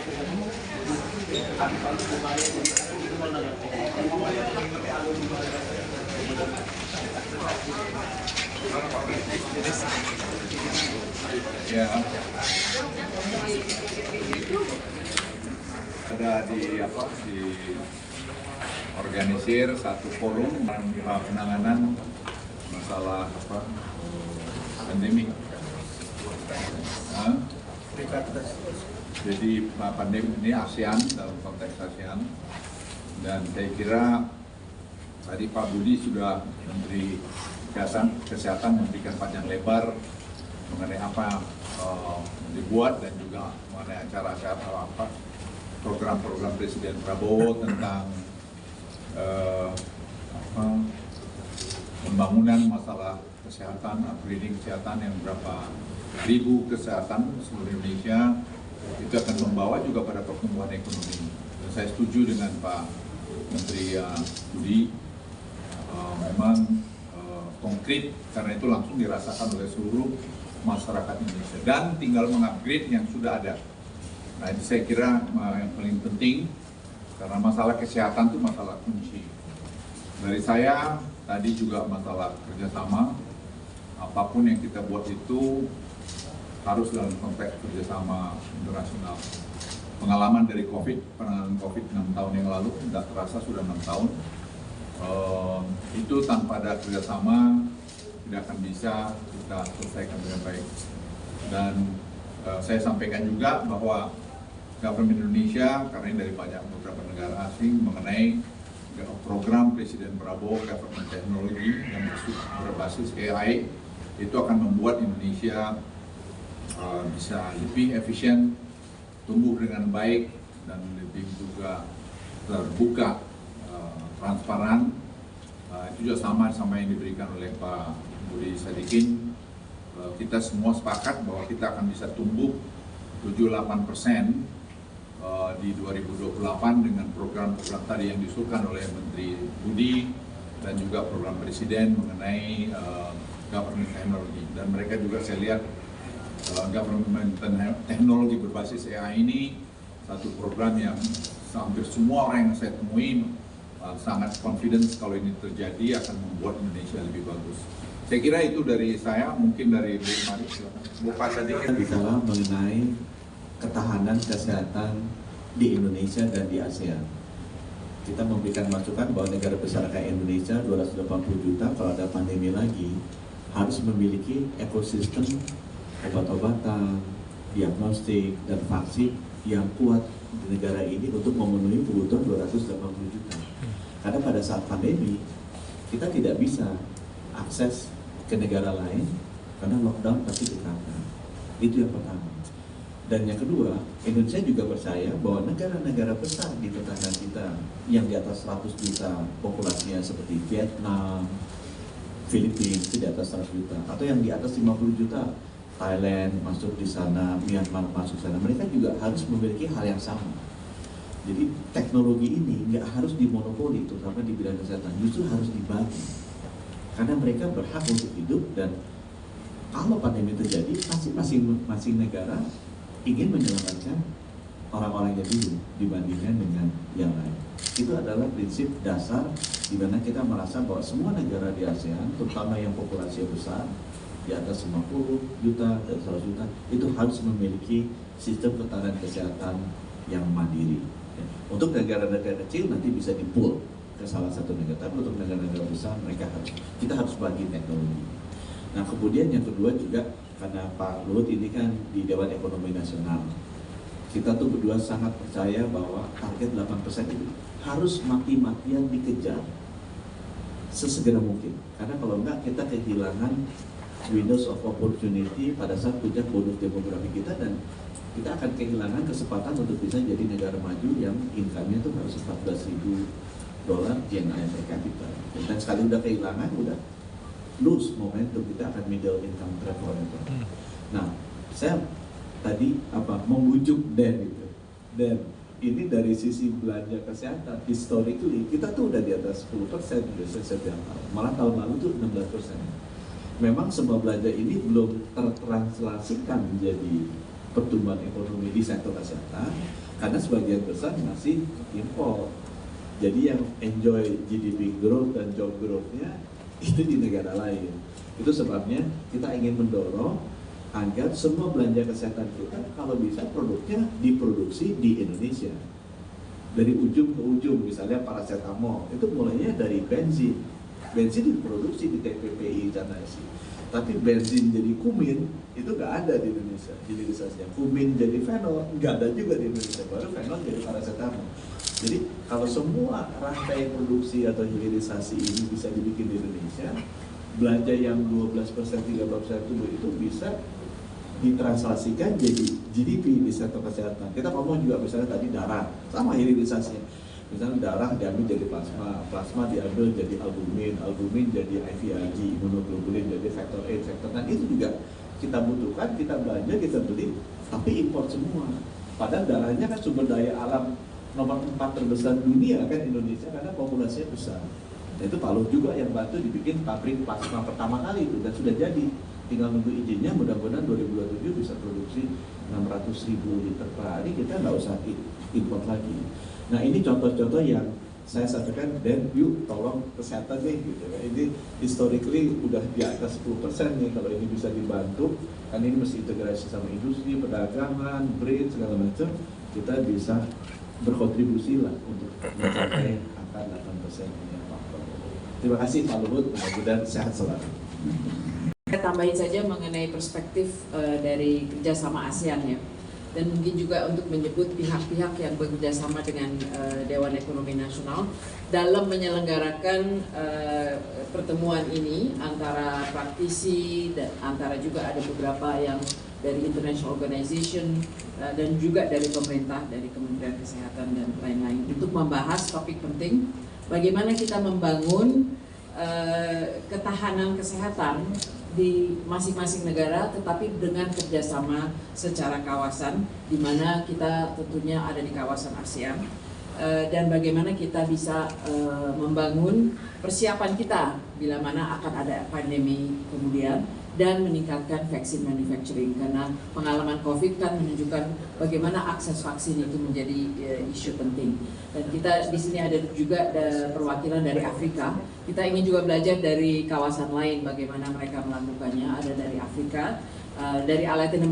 Ya, ada di organisir satu forum penanganan masalah pandemi. Jadi pandemi ini ASEAN, dalam konteks ASEAN, dan saya kira tadi Pak Budi sudah Menteri Kesehatan memberikan panjang lebar mengenai apa dibuat dan juga mengenai acara-acara apa program-program Presiden Prabowo tentang pembangunan masalah kesehatan, upgrading kesehatan yang berapa ribu kesehatan seluruh Indonesia, itu akan membawa juga pada pertumbuhan ekonomi. Dan saya setuju dengan Pak Menteri Budi, memang konkret karena itu langsung dirasakan oleh seluruh masyarakat Indonesia dan tinggal mengupgrade yang sudah ada. Nah itu saya kira yang paling penting karena masalah kesehatan itu masalah kunci. Dari saya tadi juga masalah kerjasama, apapun yang kita buat itu harus dalam konteks kerjasama internasional. Pengalaman dari penanganan COVID 6 tahun yang lalu, tidak terasa sudah 6 tahun. Itu tanpa ada kerjasama tidak akan bisa kita selesaikan dengan baik. Dan saya sampaikan juga bahwa government Indonesia, karena ini dari banyak beberapa negara asing, mengenai program Presiden Prabowo Government Technology yang berbasis AI, itu akan membuat Indonesia bisa lebih efisien, tumbuh dengan baik, dan lebih juga terbuka, transparan. Itu juga sama yang diberikan oleh Pak Budi Sadikin. Kita semua sepakat bahwa kita akan bisa tumbuh 7-8% di 2028 dengan program-program tadi yang disusulkan oleh Menteri Budi dan juga program Presiden mengenai government technology. Dan mereka juga saya lihat government technology berbasis AI ini satu program yang hampir semua orang yang saya temui sangat confidence kalau ini terjadi akan membuat Indonesia lebih bagus. Saya kira itu dari saya, mungkin dari Bu Mari. Bu Pak sedikit bicara mengenai ketahanan kesehatan di Indonesia dan di ASEAN. Kita memberikan masukan bahwa negara besar kayak Indonesia 280 juta kalau ada pandemi lagi harus memiliki ekosistem obat-obatan, diagnostik, dan vaksin yang kuat di negara ini untuk memenuhi kebutuhan 280 juta. Karena pada saat pandemi, kita tidak bisa akses ke negara lain karena lockdown pasti diterapkan. Itu yang pertama. Dan yang kedua, Indonesia juga percaya bahwa negara-negara besar di tetangga kita yang di atas 100 juta populasinya seperti Vietnam, Filipina itu di atas 100 juta, atau yang di atas 50 juta, Thailand masuk di sana, Myanmar masuk sana, mereka juga harus memiliki hal yang sama. Jadi teknologi ini nggak harus dimonopoli, terutama di bidang kesehatan, justru harus dibagi. Karena mereka berhak untuk hidup dan kalau pandemi terjadi, pasti masing-masing negara ingin menyelamatkan orang-orangnya dulu dibandingkan dengan yang lain. Itu adalah prinsip dasar di mana kita merasa bahwa semua negara di ASEAN, terutama yang populasinya besar, di atas 50 juta dan 100 juta, itu harus memiliki sistem ketahanan kesehatan yang mandiri. Untuk negara-negara kecil nanti bisa di-pool ke salah satu negara, tapi untuk negara-negara besar kita harus bagi teknologi. Nah kemudian yang kedua juga karena Pak Luhut ini kan di Dewan Ekonomi Nasional, kita tuh berdua sangat percaya bahwa target 8% itu harus mati-matian dikejar sesegera mungkin. Karena kalau enggak kita kehilangan windows of opportunity pada saat puncak bonus demografi kita dan kita akan kehilangan kesempatan untuk bisa jadi negara maju yang income-nya itu harus $14.000 GNI per kapita. Dan sekali udah kehilangan, udah lose momentum, kita akan middle income trap forever. Nah, saya tadi membujuk Dan itu. Dan ini dari sisi belanja kesehatan, historically kita tuh udah di atas 10% setiap tahun. Malah tahun lalu tuh 16%. Memang semua belanja ini belum tertranslasikan menjadi pertumbuhan ekonomi di sektor kesehatan karena sebagian besar masih impor. Jadi yang enjoy GDP growth dan job growth-nya itu di negara lain. Itu sebabnya kita ingin mendorong agar semua belanja kesehatan kita kalau bisa produknya diproduksi di Indonesia. Dari ujung ke ujung, misalnya paracetamol itu mulainya dari bensin diproduksi di TPPI Canasi. Tapi bensin jadi kumin itu nggak ada di Indonesia hilirisasinya. Kumin jadi fenol nggak ada juga di Indonesia. Baru fenol jadi paracetamol. Jadi kalau semua rantai produksi atau hilirisasi ini bisa dibikin di Indonesia, belanja yang 12%, 13% itu bisa ditranslasikan jadi GDP di sektor kesehatan. Kita ngomong juga misalnya tadi darah, sama hilirisasinya. Misalnya darah diambil jadi plasma, plasma diambil jadi albumin, albumin jadi IVIG, imunoglobulin jadi faktor A, faktor. Dan itu juga kita butuhkan, kita belanja, kita beli, tapi import semua. Padahal darahnya kan sumber daya alam nomor 4 terbesar dunia kan Indonesia, karena populasinya besar. Dan itu Pak Luhut juga yang bantu dibikin pabrik plasma pertama kali itu, dan sudah jadi. Tinggal nunggu izinnya, mudah-mudahan 2027 bisa produksi 600.000 liter per hari, kita nggak usah import lagi. Nah ini contoh-contoh yang saya sampaikan, dan yuk tolong kesehatan nih gitu. Ini historically udah di atas 10% nih, kalau ini bisa dibantu, kan ini mesti integrasi sama industri, perdagangan, BRIN, segala macam, kita bisa berkontribusi lah untuk mencapai angka 8% ini. Terima kasih Pak Luhut, mudah-mudahan sehat selalu. Saya tambahin saja mengenai perspektif dari kerjasama ASEAN ya, dan mungkin juga untuk menyebut pihak-pihak yang bekerjasama dengan Dewan Ekonomi Nasional dalam menyelenggarakan pertemuan ini antara praktisi dan antara juga ada beberapa yang dari international organization dan juga dari pemerintah, dari Kementerian Kesehatan dan lain-lain untuk membahas topik penting bagaimana kita membangun ketahanan kesehatan di masing-masing negara, tetapi dengan kerjasama secara kawasan, di mana kita tentunya ada di kawasan ASEAN, dan bagaimana kita bisa membangun persiapan kita bila mana akan ada pandemi kemudian, dan meningkatkan vaksin manufacturing, karena pengalaman COVID kan menunjukkan bagaimana akses vaksin itu menjadi isu penting. Dan kita di sini ada juga perwakilan dari Afrika. Kita ingin juga belajar dari kawasan lain bagaimana mereka melakukannya. Ada dari Afrika, dari Latin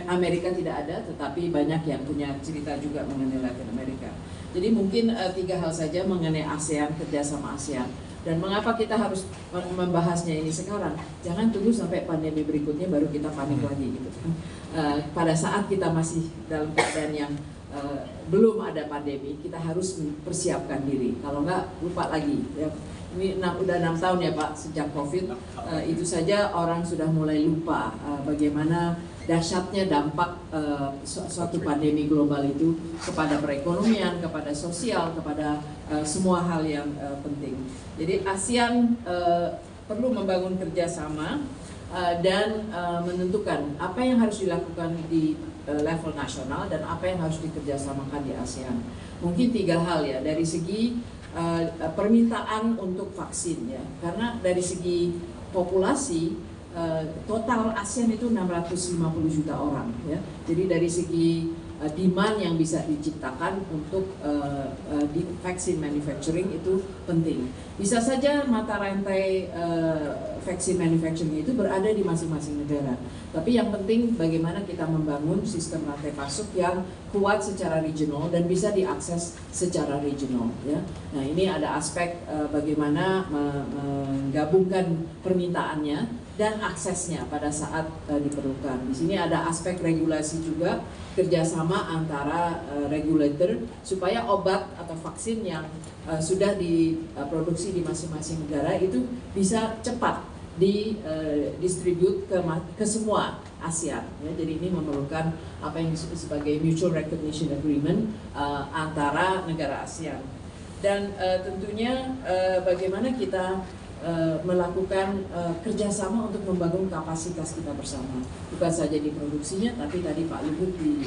Amerika tidak ada, tetapi banyak yang punya cerita juga mengenai Latin Amerika. Jadi mungkin 3 hal saja mengenai ASEAN, kerjasama ASEAN. Dan mengapa kita harus membahasnya ini sekarang? Jangan tunggu sampai pandemi berikutnya baru kita panik lagi gitu. Pada saat kita masih dalam keadaan yang belum ada pandemi, kita harus persiapkan diri. Kalau enggak, lupa lagi. Ya, ini udah 6 tahun ya Pak sejak COVID. Itu saja orang sudah mulai lupa bagaimana dahsyatnya dampak suatu pandemi global itu kepada perekonomian, kepada sosial, kepada semua hal yang penting. Jadi ASEAN perlu membangun kerjasama dan menentukan apa yang harus dilakukan di level nasional dan apa yang harus dikerjasamakan di ASEAN. Mungkin 3 hal ya, dari segi permintaan untuk vaksin ya, karena dari segi populasi total ASEAN itu 650 juta orang ya. Jadi dari segi demand yang bisa diciptakan untuk di vaksin manufacturing itu penting. Bisa saja mata rantai vaksin manufacturing itu berada di masing-masing negara. Tapi yang penting bagaimana kita membangun sistem rantai pasok yang kuat secara regional dan bisa diakses secara regional ya. Nah, ini ada aspek bagaimana menggabungkan permintaannya dan aksesnya pada saat diperlukan. Di sini ada aspek regulasi juga, kerjasama antara regulator supaya obat atau vaksin yang sudah diproduksi di masing-masing negara itu bisa cepat didistribute ke semua ASEAN. Ya, jadi ini memerlukan apa yang disebut sebagai mutual recognition agreement antara negara ASEAN. Dan tentunya bagaimana kita melakukan kerjasama untuk membangun kapasitas kita bersama, bukan saja di produksinya, tapi tadi Pak Luhut di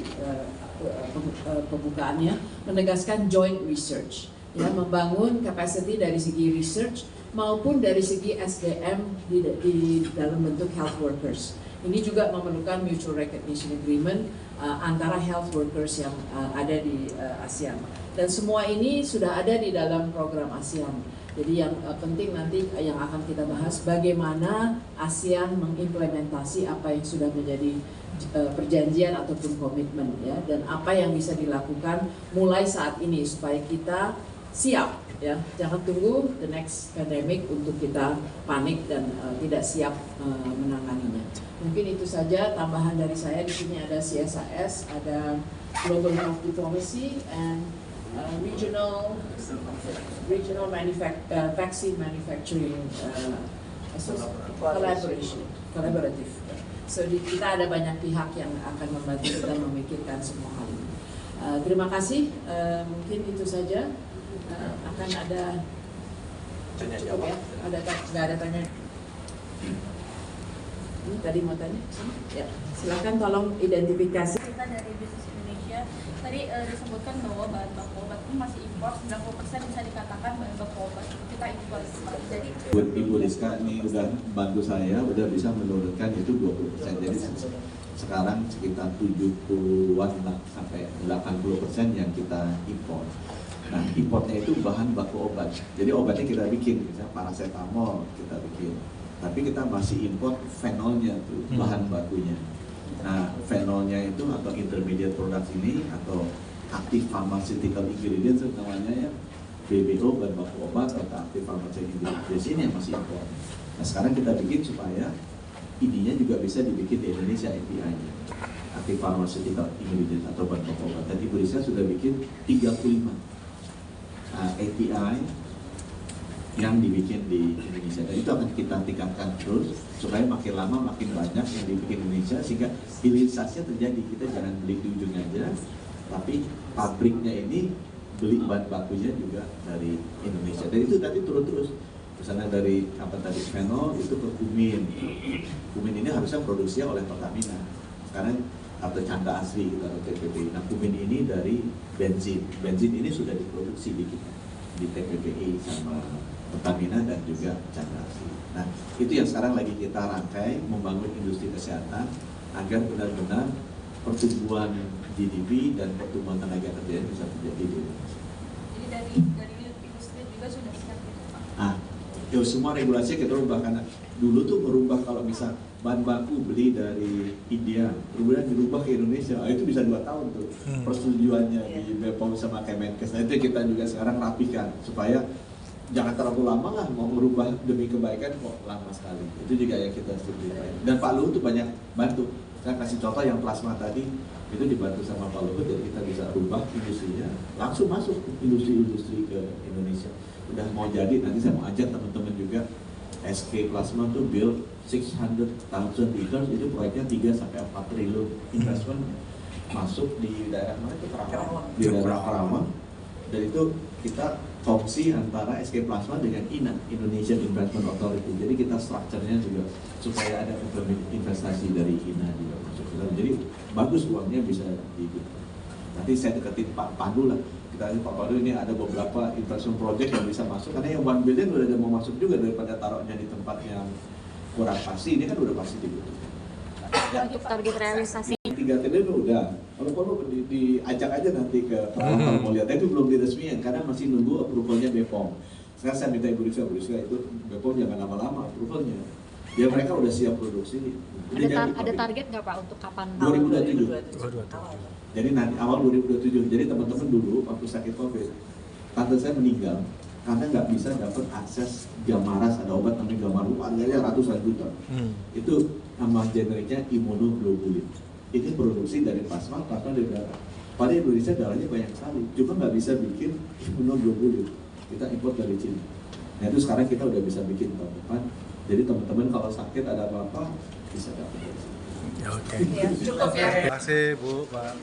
pembukaannya menegaskan joint research, ya, membangun capacity dari segi research maupun dari segi SDM di dalam bentuk health workers. Ini juga memerlukan mutual recognition agreement antara health workers yang ada di ASEAN. Dan semua ini sudah ada di dalam program ASEAN. Jadi yang penting nanti yang akan kita bahas bagaimana ASEAN mengimplementasi apa yang sudah menjadi perjanjian ataupun komitmen ya, dan apa yang bisa dilakukan mulai saat ini supaya kita siap ya, jangan tunggu the next pandemic untuk kita panik dan tidak siap menanganinya. Mungkin itu saja tambahan dari saya. Di sini ada CSIS, ada Global Health Diplomacy, and regional vaccine manufacturing collaborative. So kita ada banyak pihak yang akan membantu kita memikirkan semua hal ini. Terima kasih. Mungkin itu saja. Akan ada tanya jawab. Ya? Nggak ada tanya. Ini tadi mau tanya? Ya. Silakan tolong identifikasi. Kita dari Bisnis Indonesia tadi disebutkan bahwa bahan baku obat itu masih impor, 90% bisa dikatakan bahan baku obat kita impor. Jadi Ibu Rizka ini udah bantu saya, udah bisa menurunkan itu 20%. Jadi sekarang sekitar 70-an sampai 80% yang kita impor. Nah, importnya itu bahan baku obat. Jadi obatnya kita bikin, misalnya paracetamol kita bikin. Tapi kita masih import fenolnya tuh, bahan bakunya. Nah, fenolnya itu atau intermediate product ini atau active pharmaceutical ingredients namanya ya, BPO, bahan baku obat atau active pharmaceutical ingredients ini yang masih import. Nah, sekarang kita bikin supaya ininya juga bisa dibikin di Indonesia API-nya, active pharmaceutical ingredients atau bahan baku obat. Tadi Bu Rizka sudah bikin 35 API yang dibikin di Indonesia, dan itu akan kita tingkatkan terus supaya makin lama makin banyak yang dibikin Indonesia sehingga hilirisasinya terjadi. Kita jangan beli di ujung aja, tapi pabriknya ini beli bahan bakunya juga dari Indonesia. Dan itu tadi turun terus, misalnya dari apa tadi fenol itu ke kumin. Kumin ini harusnya produksi oleh Pertamina sekarang atau canda asli gitu, atau TPPI. Nah, kumin ini dari benzin. Benzin ini sudah diproduksi di kita, di TPPI sama Pertamina dan juga canda asli. Nah, itu yang sekarang lagi kita rangkai, membangun industri kesehatan agar benar-benar pertumbuhan GDP dan pertumbuhan tenaga kerja bisa terjadi di Indonesia. Jadi dari industri juga sudah siap gitu Pak? Nah, ya semua regulasinya kita rubah, karena dulu tuh merubah kalau misal bahan baku beli dari India, kemudian dirubah ke Indonesia, itu bisa 2 tahun tuh persetujuannya di BPOM sama Kemenkes. Nah, itu kita juga sekarang rapikan supaya jangan terlalu lama lah, mau merubah demi kebaikan kok lama sekali. Itu juga yang kita simplify. Dan Pak Luhut tuh banyak bantu. Saya kasih contoh yang plasma tadi, itu dibantu sama Pak Luhut, jadi kita bisa rubah industrinya, langsung masuk industri-industri ke Indonesia. Udah mau jadi, nanti saya mau ajak teman-teman juga, SK Plasma tuh build 600,000 liters, itu proyeknya 3-4 triliun investment masuk di daerah mana itu? Karawang. Di daerah Karawang. Dan itu kita opsi antara SK Plasma dengan INA, Indonesian Investment Authority. Jadi kita strukturnya juga supaya ada investasi dari INA juga masuk. Jadi bagus uangnya bisa dibuka. Nanti saya deketin Pak Pandu lah. Kita lihat Pak Pandu ini ada beberapa investment project yang bisa masuk. Karena yang 1 billion udah ada mau masuk juga, daripada taruhnya di tempat yang kurang pasti. Ini kan udah pasti dibutuhkan. Untuk target realisasi 3 triliun udah. Kalau perlu diajak aja nanti ke kalau mau lihat, tapi belum diresmikan karena masih nunggu approvalnya BPOM. Sekarang saya minta Ibu Rizka itu BPOM jangan lama-lama approvalnya. Ya mereka udah siap produksi. ada target nggak Pak untuk kapan? 2027. Jadi nanti awal 2027. Jadi teman-teman dulu waktu sakit COVID, tante saya meninggal karena nggak bisa dapat akses Gamaras, ada obat namanya Gamaras, harganya ratusan juta. Itu nama generiknya imunoglobulin. Ini produksi dari plasma dari darah. Pada Indonesia darahnya banyak sekali, cuma nggak bisa bikin imunoglobulin. Kita import dari Cina. Nah itu sekarang kita udah bisa bikin tahun depan. Jadi teman-teman kalau sakit ada apa-apa bisa dapat dari sini. Ya, oke. Ya, cukup ya. Terima kasih Bu, Pak.